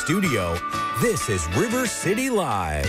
studio, this is River City Live.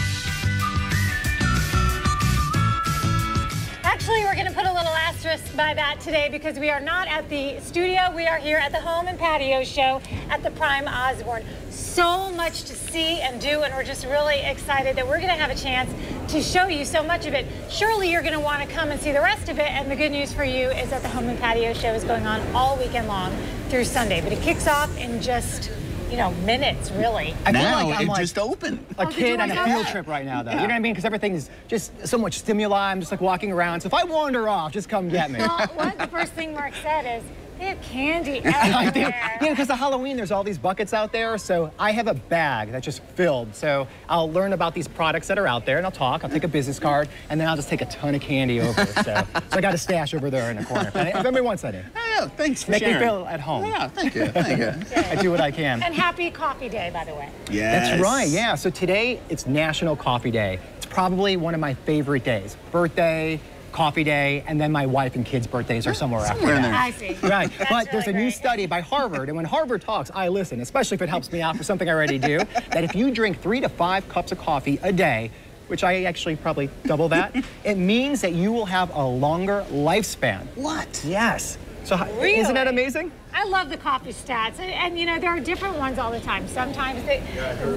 Actually, we're going to put a little asterisk by that today because we are not at the studio. We are here at the Home and Patio show at the Prime Osborne. So much to see and do, and we're just really excited that we're going to have a chance to show you so much of it. Surely you're going to want to come and see the rest of it, and the good news for you is that the Home and Patio show is going on all weekend long through Sunday, but it kicks off in just, you know, minutes, really. I feel Now like I'm just open. a kid on a field trip right now, though. You know what I mean? Because everything's just so much stimuli. I'm just like walking around. So if I wander off, just come get me. Well, the first thing Mark said is, they have candy everywhere. I do. Yeah, because of Halloween, there's all these buckets out there. So I have a bag that's just filled. So I'll learn about these products that are out there, and I'll talk. I'll take a business card, and then I'll just take a ton of candy over. So I got a stash over there in the corner. If anybody wants any. Oh, thanks for Make sharing. me feel at home. Yeah, thank you. Thank you. I do what I can. And happy coffee day, by the way. Yes. That's right, yeah. So today, it's National Coffee Day. It's probably one of my favorite days. Birthday, coffee day, and then my wife and kids' birthdays are somewhere after in that. there. I see. Right, That's but there's a really new great. study by Harvard, and when Harvard talks, I listen, especially if it helps me out for something I already do, that if you drink 3 to 5 cups of coffee a day, which I actually probably double that, it means that you will have a longer lifespan. What? Yes. So Really? isn't that amazing? I love the coffee stats, and you know, there are different ones all the time. Sometimes,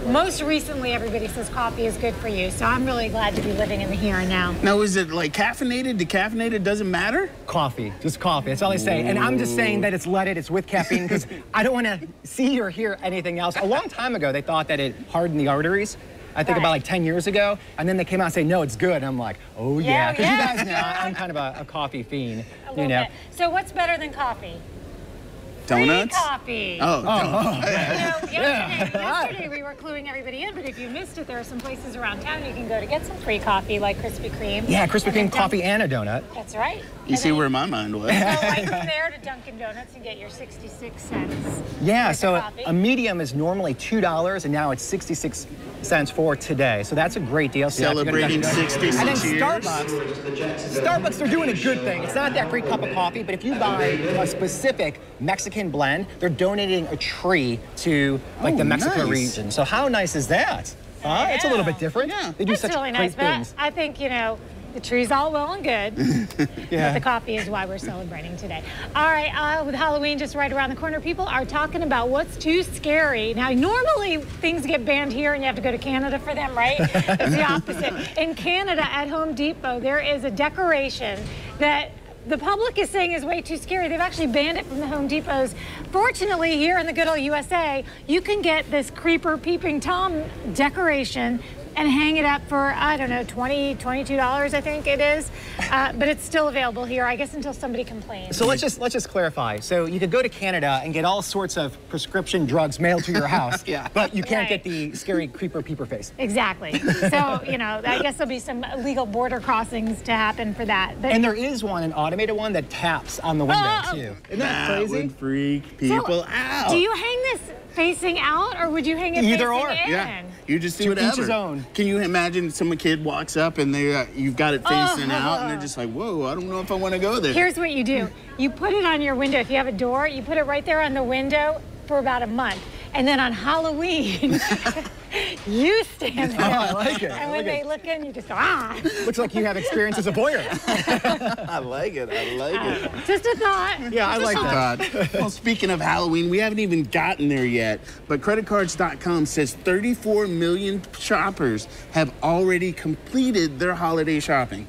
most recently, everybody says coffee is good for you, so I'm really glad to be living in the here and now. Now, is it like caffeinated, decaffeinated, doesn't matter? Coffee, just coffee, that's all I say. And I'm just saying that it's leaded, it's with caffeine, because I don't want to see or hear anything else. A long time ago, they thought that it hardened the arteries. I think Right. about like 10 years ago, and then they came out and say, no, it's good. And I'm like, oh yeah, because yeah. you guys know I'm kind of a coffee fiend, A you little know. bit. So what's better than coffee? Donuts? Free coffee. Oh, Yesterday we were cluing everybody in, but if you missed it, there are some places around town you can go to get some free coffee, like Krispy Kreme. Yeah, Krispy And then Kreme coffee and a donut. That's right. You see where my mind was. Go right from there to Dunkin' Donuts and get your 66 cents. Yeah, worth so of coffee. a medium is normally $2, and now it's 66 cents for today. So that's a great deal. So Celebrating that's good. 66 And then years. Starbucks, they're doing a good thing. It's not that free cup of coffee, but if you buy a specific Mexican blend, they're donating a tree to like the Mexico nice. region. So how nice is that? Huh? It's a little bit different. Yeah. They do That's such really great nice, but things. I think, you know, the tree's all well and good, but the coffee is why we're celebrating today. All right, with Halloween just right around the corner, people are talking about what's too scary. Now, normally things get banned here and you have to go to Canada for them, right? It's the opposite. In Canada, at Home Depot, there is a decoration that the public is saying is way too scary. They've actually banned it from the Home Depots. Fortunately, here in the good old USA, you can get this creeper peeping Tom decoration and hang it up for, I don't know, $20, $22, I think it is. But it's still available here, I guess, until somebody complains. So let's just clarify. So you could go to Canada and get all sorts of prescription drugs mailed to your house, Yeah. but you can't Right. get the scary creeper peeper face. Exactly. So, you know, I guess there'll be some illegal border crossings to happen for that. But And there is one, an automated one that taps on the window Oh. too. Isn't that That crazy? would freak people out. do you hang this facing out, or would you hang it Either facing or. in? Yeah, you just do To whatever. each his own. Can you imagine some kid walks up and they you've got it facing out and they're just like, whoa, I don't know if I want to go there. Here's what you do. You put it on your window. If you have a door, you put it right there on the window for about a month. And then on Halloween, you stand there. Oh, I like it. And I when like they it. look in, you just go, ah. Looks like you have experience as a voyeur. I like it. I like it. Just a thought. Yeah, I like that. God. Well, speaking of Halloween, we haven't even gotten there yet, but creditcards.com says 34 million shoppers have already completed their holiday shopping.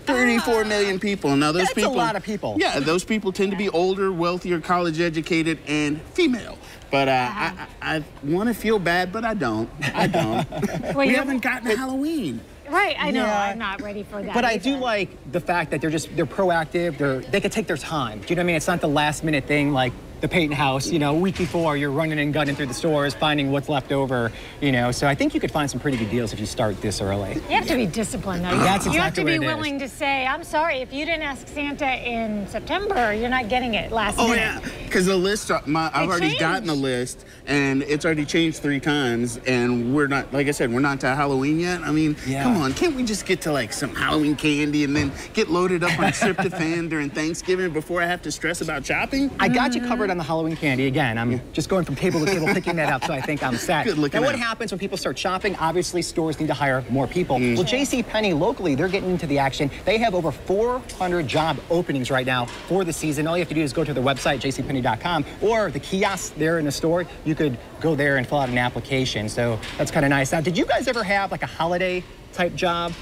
34 million people. Now those That's a people, lot of people. Yeah, those people tend to be older, wealthier, college educated, and female. But I want to feel bad, but I don't. I don't. Well, We you- haven't gotten to Halloween. Right, I know. Yeah. I'm not ready for that. But I do either. like the fact that they're proactive. They could take their time. Do you know what I mean? It's not the last minute thing like the Peyton house, you know, a week before you're running and gunning through the stores, finding what's left over, you know. So I think you could find some pretty good deals if you start this early. You have to be disciplined, though. That's You have to exactly be what it is. willing to say, I'm sorry, if you didn't ask Santa in September, you're not getting it last Oh minute. yeah, because the list, I've already gotten the list, and it's already changed 3 times, and we're not, like I said, we're not to Halloween yet. I mean, Yeah. come on, can't we just get to like some Halloween candy and then get loaded up on tryptophan during Thanksgiving before I have to stress about shopping? I got you covered on the Halloween candy. Again, I'm just going from table to table picking that up, so I think I'm set. Good looking now, what out. happens when people start shopping? Obviously, stores need to hire more people. Well, JCPenney locally, they're getting into the action. They have over 400 job openings right now for the season. All you have to do is go to their website, jcpenney.com, or the kiosk there in the store. You could go there and fill out an application. So that's kind of nice. Now, did you guys ever have like a holiday type job?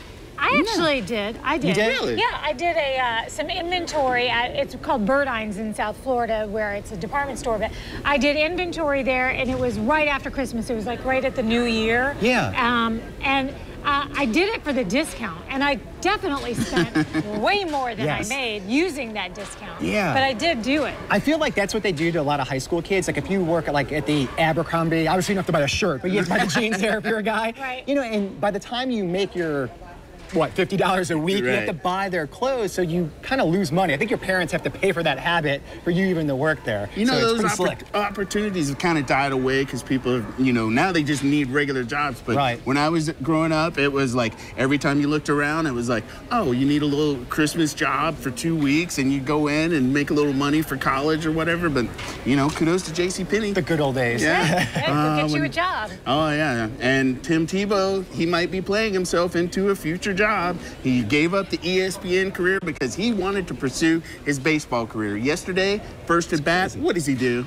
I actually did. I did. You did? Really? Yeah, I did some inventory at, it's called Birdine's in South Florida, where it's a department store. But I did inventory there, and it was right after Christmas. It was like right at the New Year. Yeah. I did it for the discount, and I definitely spent way more than I made using that discount. Yeah. But I did do it. I feel like that's what they do to a lot of high school kids. Like if you work at the Abercrombie, obviously you don't have to buy a shirt, but you have to buy the jeans there if you're a guy. Right. You know, and by the time you make your what, $50 a week, you have to buy their clothes, so you kind of lose money. I think your parents have to pay for that habit for you even to work there. You know, so those opportunities have kind of died away because people, you know, now they just need regular jobs. But when I was growing up, it was like every time you looked around, it was like, oh, you need a little Christmas job for 2 weeks, and you go in and make a little money for college or whatever. But, you know, kudos to JCPenney. The good old days. Yeah, go get you a job. Oh, yeah. And Tim Tebow, he might be playing himself into a future job. He gave up the ESPN career because he wanted to pursue his baseball career. Yesterday, first at bat, what does he do?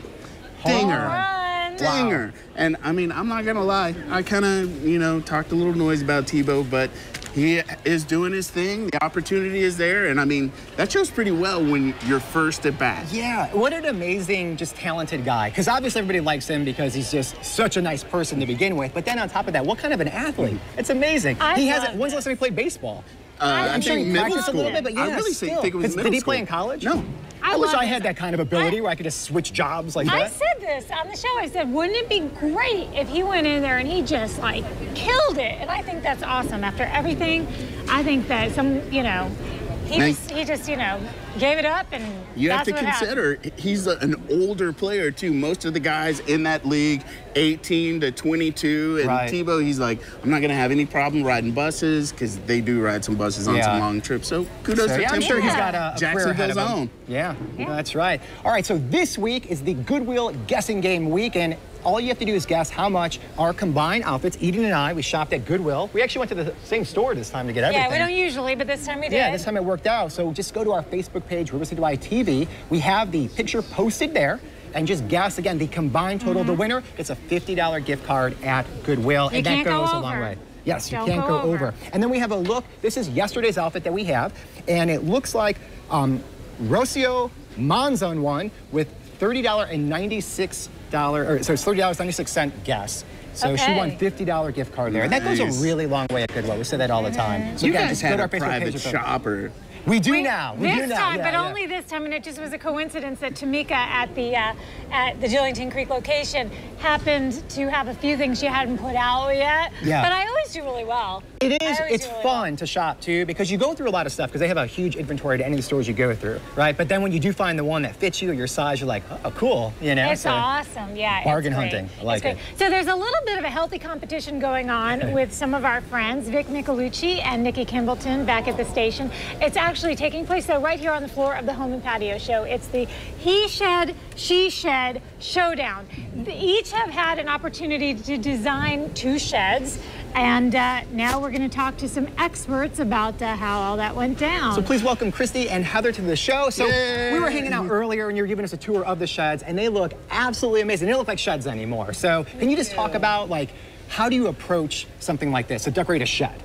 Dinger. Dinger. And I mean, I'm not gonna lie, I kind of, you know, talked a little noise about Tebow, but he is doing his thing. The opportunity is there, and I mean, that shows pretty well when you're first at bat. Yeah, what an amazing, just talented guy. Because obviously everybody likes him because he's just such a nice person to begin with. But then on top of that, what kind of an athlete? It's amazing. When's the last time he played baseball? I'm sure he practiced a little bit, but yeah, I really think it was middle school. Did he play in college? No. I wish I had that kind of ability where I could just switch jobs like that. I said this on the show. I said, wouldn't it be great if he went in there and he just like killed it? And I think that's awesome. After everything, I think that he just, you know, gave it up, and you have to consider he's an older player too. Most of the guys in that league, 18 to 22, and Tebow, he's like, I'm not gonna have any problem riding buses, because they do ride some buses on some long trips. So kudos to Tim. I'm sure he's got a career ahead of him. Own. Yeah, that's right. All right, so this week is the Goodwill guessing game week, and all you have to do is guess how much our combined outfits, Eden and I, we shopped at Goodwill. We actually went to the same store this time to get everything. Yeah, we don't usually, but this time we did. Yeah, this time it worked out. So just go to our Facebook page, River City Live TV. We have the picture posted there. And just guess, again, the combined total of the winner. It's a $50 gift card at Goodwill. And that goes a long way. Yes, you can't go over. And then we have a look. This is yesterday's outfit that we have. And it looks like Rocio Monzon won with $30.96. Or so it's $30.96 guess. So she won $50 gift card there. And that goes a really long way at Goodwill. We say that all the time. So you again, guys just go had to a our Facebook private page. shopper. We do now. This time, but only this time, and it just was a coincidence that Tamika at the Jillington Creek location happened to have a few things she hadn't put out yet. Yeah. But I always do really well. It is. It's fun to shop too, because you go through a lot of stuff because they have a huge inventory to any of the stores you go through, right? But then when you do find the one that fits you or your size, you're like, oh, cool, you know? It's awesome, yeah. Bargain hunting, I like it. So there's a little bit of a healthy competition going on with some of our friends, Vic Michelucci and Nikki Kimbleton, back at the station. It's actually taking place right here on the floor of the Home and Patio show. It's the He Shed, She Shed Showdown. Each have had an opportunity to design 2 sheds, and now we're going to talk to some experts about how all that went down. So please welcome Christy and Heather to the show. So we were hanging out earlier and you were giving us a tour of the sheds, and they look absolutely amazing. They don't look like sheds anymore. So can you just talk about, like, how do you approach something like this, to decorate a shed?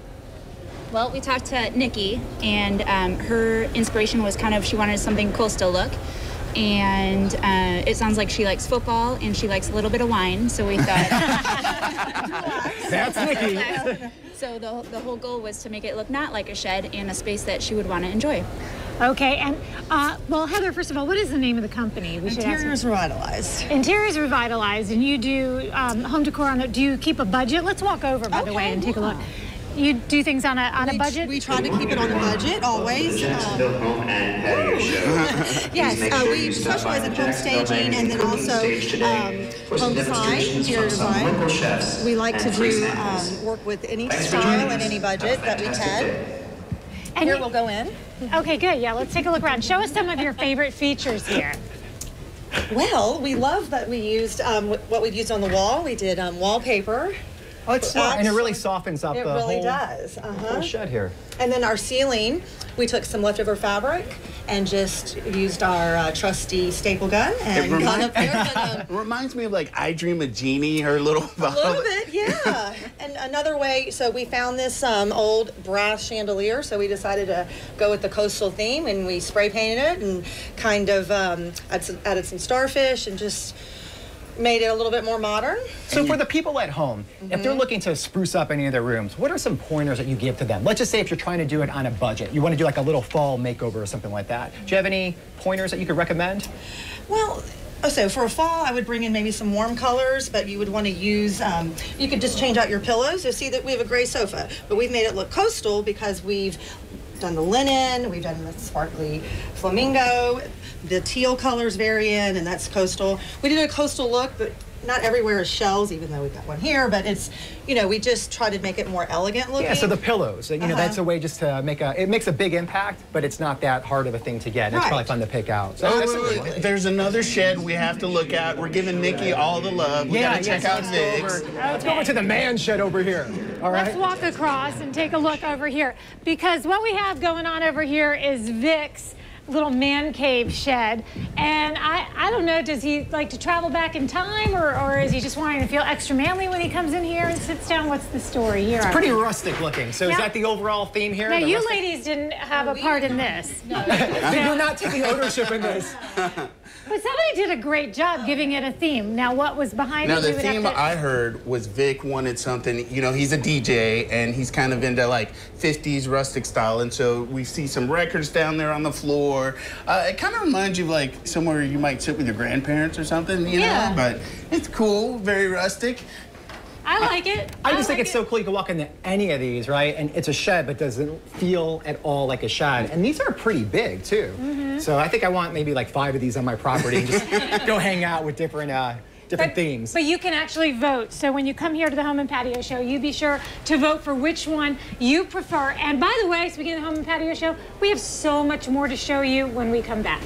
Well, we talked to Nikki, and her inspiration was kind of, she wanted something coastal look. And it sounds like she likes football and she likes a little bit of wine, so we thought... That's Nikki. So the whole goal was to make it look not like a shed and a space that she would want to enjoy. Okay, and well, Heather, first of all, what is the name of the company? Interiors Revitalized. Interiors Revitalized, and you do home decor on the, do you keep a budget? Let's walk over, by the way, and take a look. You do things on a budget? We try to keep it on a budget, always. Jacksonville Home and Patio Show. Yes, we specialize in home staging and then also home design, interior design. We like to do work with any style and any budget that we can. And here we'll go in. Okay, good. Yeah, let's take a look around. Show us some of your favorite features here. Well, we love that we used what we've used on the wall. We did wallpaper. Oh, it's smart, and it really softens up the whole. It really does. Whole shed here. And then our ceiling, we took some leftover fabric and just used our trusty staple gun and got up there. It reminds me of like I Dream of Jeannie, her little bottle. A little bit, yeah. And another way, so we found this old brass chandelier, so we decided to go with the coastal theme, and we spray painted it and kind of added some starfish and just made it a little bit more modern. So for the people at home, if they're looking to spruce up any of their rooms, what are some pointers that you give to them? Let's just say if you're trying to do it on a budget, you want to do like a little fall makeover or something like that. Do you have any pointers that you could recommend? Well, so for a fall, I would bring in maybe some warm colors, but you would want to use, you could just change out your pillows. You'll see that we have a gray sofa, but we've made it look coastal because we've done the linen, we've done the sparkly flamingo, the teal colors vary in, and that's coastal. We did a coastal look, but not everywhere is shells, even though we've got one here, but it's, you know, we just try to make it more elegant looking. Yeah, so the pillows, you know, that's a way just to make it makes a big impact, but it's not that hard of a thing to get. And it's probably fun to pick out. So There's another shed we have to look at. We're giving Nikki all the love. We gotta check out Vic's. Let's go over to the man shed over here. All right. Let's walk across and take a look over here, because what we have going on over here is Vic's little man cave shed, and I don't know, does he like to travel back in time, or is he just wanting to feel extra manly when he comes in here and sits down? What's the story here? It's pretty rustic looking. So is that the overall theme here? Now you ladies didn't have a part in this. No. You're not taking ownership in this. But somebody did a great job giving it a theme. Now, what was behind it? Now, the theme I heard was Vic wanted something, you know, he's a DJ, and he's kind of into, like, 50s rustic style, and so we see some records down there on the floor. It kind of reminds you of, like, somewhere you might sit with your grandparents or something, you know? But it's cool, very rustic. I like it. I just think it's so cool. You can walk into any of these, right? And it's a shed, but doesn't feel at all like a shed. And these are pretty big, too. So I think I want maybe like 5 of these on my property and just go hang out with different themes. But you can actually vote. So when you come here to the Home and Patio Show, you be sure to vote for which one you prefer. And by the way, speaking of the Home and Patio Show, we have so much more to show you when we come back.